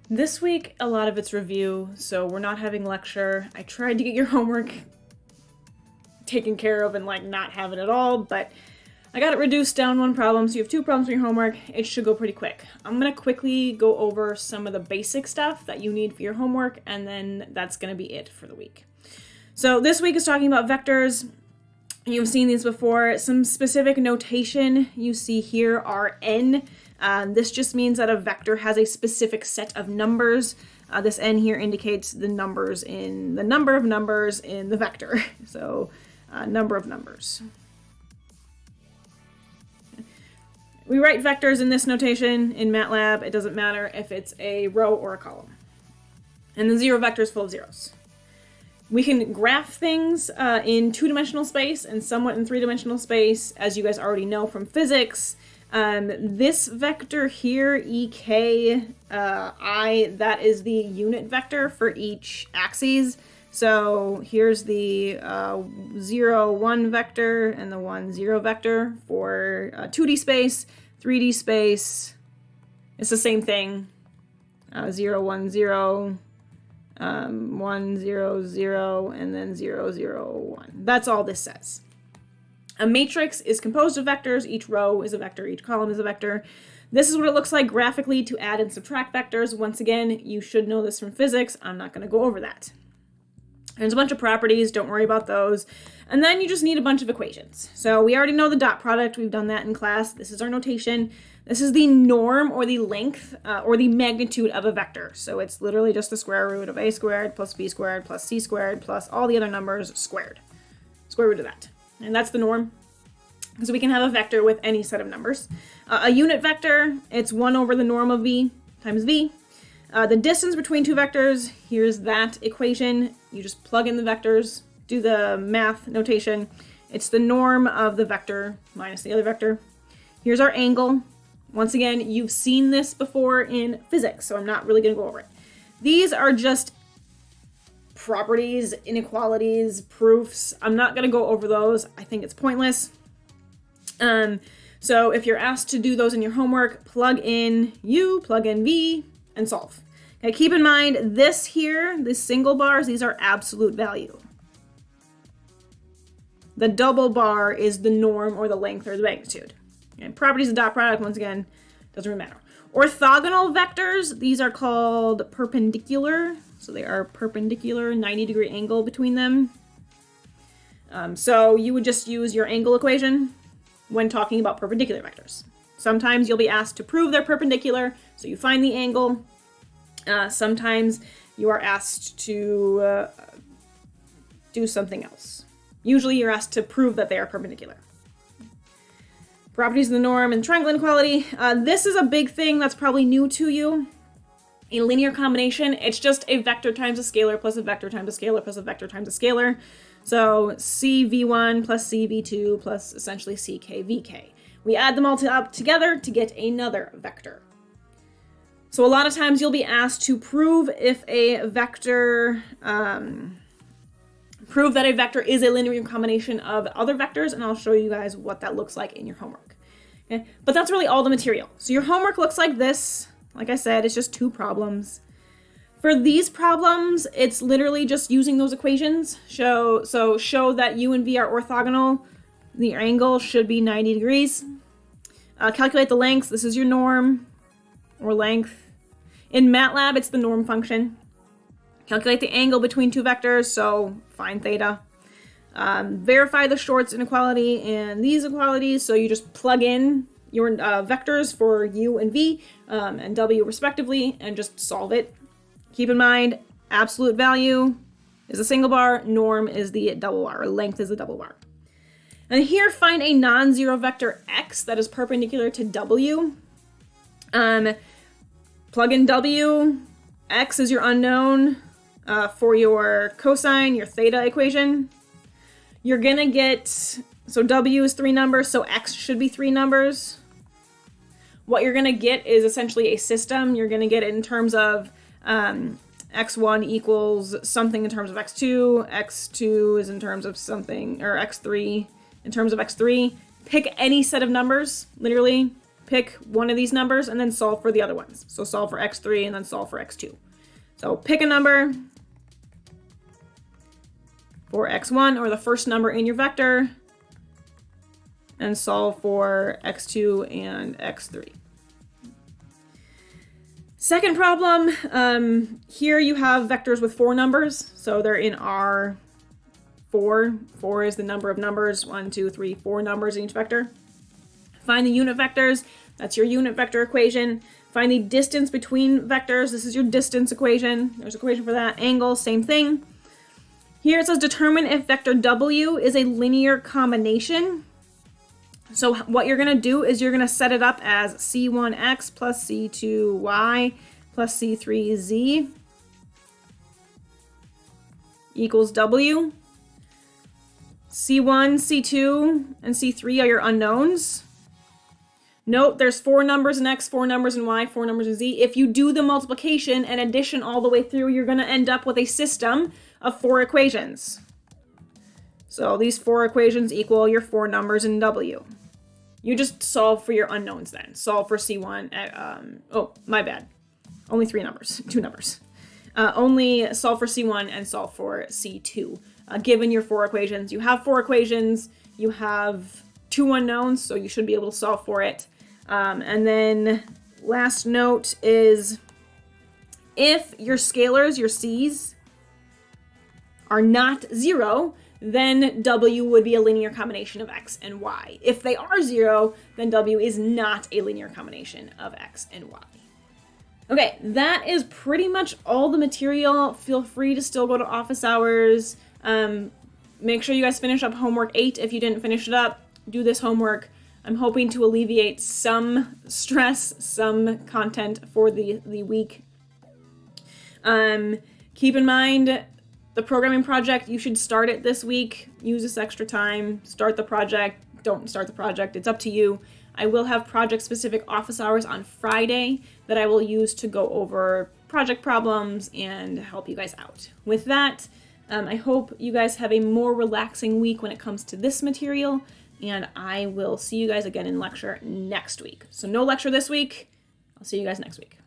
This week, a lot of it's review, so we're not having lecture. I tried to get your homework taken care of and not have it at all, but I got it reduced down one problem, so you have 2 problems for your homework. It should go pretty quick. I'm going to quickly go over some of the basic stuff that you need for your homework, and then that's going to be it for the week. So this week is talking about vectors. You've seen these before. Some specific notation you see here are n. This just means that a vector has a specific set of numbers. This n here indicates the number of numbers in the vector. So number of numbers. We write vectors in this notation in MATLAB. It doesn't matter if it's a row or a column. And the zero vector is full of zeros. We can graph things in 2-dimensional space and somewhat in 3-dimensional space, as you guys already know from physics. This vector here, EK, I, that is the unit vector for each axis. So here's the 0, 1 vector and the 1, 0 vector for 2D space, 3D space. It's the same thing. 0, 1, 0, 1, 0, 0, and then 0, 0, 1. That's all this says. A matrix is composed of vectors. Each row is a vector. Each column is a vector. This is what it looks like graphically to add and subtract vectors. Once again, you should know this from physics. I'm not going to go over that. There's a bunch of properties. Don't worry about those. And then you just need a bunch of equations. So we already know the dot product. We've done that in class. This is our notation. This is the norm or the length or the magnitude of a vector. So it's literally just the square root of a squared plus b squared plus c squared plus all the other numbers squared. Square root of that. And that's the norm. So we can have a vector with any set of numbers. A unit vector, it's 1 over the norm of v times v. The distance between 2 vectors, here's that equation. You just plug in the vectors, do the math notation. It's the norm of the vector minus the other vector. Here's our angle. Once again, you've seen this before in physics, so I'm not really going to go over it. These are just properties, inequalities, proofs. I'm not going to go over those. I think it's pointless. So if you're asked to do those in your homework, plug in U, plug in V, and solve. Okay, keep in mind this here, this single bars, these are absolute value. The double bar is the norm or the length or the magnitude. Okay, properties of dot product, once again, doesn't really matter. Orthogonal vectors, these are called perpendicular. So they are perpendicular, 90-degree angle between them. So you would just use your angle equation when talking about perpendicular vectors. Sometimes you'll be asked to prove they're perpendicular, so you find the angle. Sometimes you are asked to do something else. Usually you're asked to prove that they are perpendicular. Properties of the norm and triangle inequality. This is a big thing that's probably new to you. A linear combination, it's just a vector times a scalar plus a vector times a scalar plus a vector times a scalar. So CV1 plus CV2 plus essentially CKVK. We add them all up together to get another vector. So a lot of times you'll be asked to prove if a vector, prove that a vector is a linear combination of other vectors, and I'll show you guys what that looks like in your homework. Okay? But that's really all the material. So your homework looks like this. Like I said, it's just 2 problems. For these problems, it's literally just using those equations. Show that U and V are orthogonal. The angle should be 90 degrees. Calculate the lengths. This is your norm or length. In MATLAB, it's the norm function. Calculate the angle between 2 vectors, so find theta. Verify the Short's inequality and these equalities, so you just plug in your vectors for U and V and W respectively and just solve it. Keep in mind, absolute value is a single bar, norm is the double bar, or length is the double bar. And here, find a non-zero vector x that is perpendicular to W. Plug in W, x is your unknown for your cosine, your theta equation. You're gonna get, so W is 3 numbers, so x should be 3 numbers. What you're gonna get is essentially a system. You're gonna get it in terms of x1 equals something in terms of x2, x2 is in terms of something, or x3 in terms of x3. Pick any set of numbers, literally. pick one of these numbers and then solve for the other ones. So solve for x3 and then solve for x2. So pick a number for x1, or the first number in your vector, and solve for x2 and x3. Second problem, here you have vectors with 4 numbers, so they're in R4. 4 is the number of numbers, 1, 2, 3, 4 numbers in each vector. Find the unit vectors, that's your unit vector equation. Find the distance between vectors, this is your distance equation. There's an equation for that. Angle, same thing. Here it says determine if vector W is a linear combination. So what you're going to do is you're going to set it up as C1x plus C2y plus C3z equals W. C1, C2, and C3 are your unknowns. Note there's 4 numbers in X, 4 numbers in Y, 4 numbers in Z. If you do the multiplication and addition all the way through, you're going to end up with a system of 4 equations. So these 4 equations equal your 4 numbers in W. You just solve for your unknowns then. Solve for C1, oh, my bad. Only 3 numbers, 2 numbers. Only solve for C1 and solve for C2. Given your 4 equations, you have 4 equations, you have 2 unknowns, so you should be able to solve for it. And then last note is if your scalars, your C's, are not 0, then W would be a linear combination of X and Y. If they are 0, then W is not a linear combination of X and Y. Okay, that is pretty much all the material. Feel free to still go to office hours. Make sure you guys finish up homework 8 if you didn't finish it up. Do this homework. I'm hoping to alleviate some stress, some content for the week. Keep in mind, the programming project, you should start it this week. Use this extra time. Start the project. Don't start the project. It's up to you. I will have project-specific office hours on Friday that I will use to go over project problems and help you guys out. With that, I hope you guys have a more relaxing week when it comes to this material, and I will see you guys again in lecture next week. So no lecture this week. I'll see you guys next week.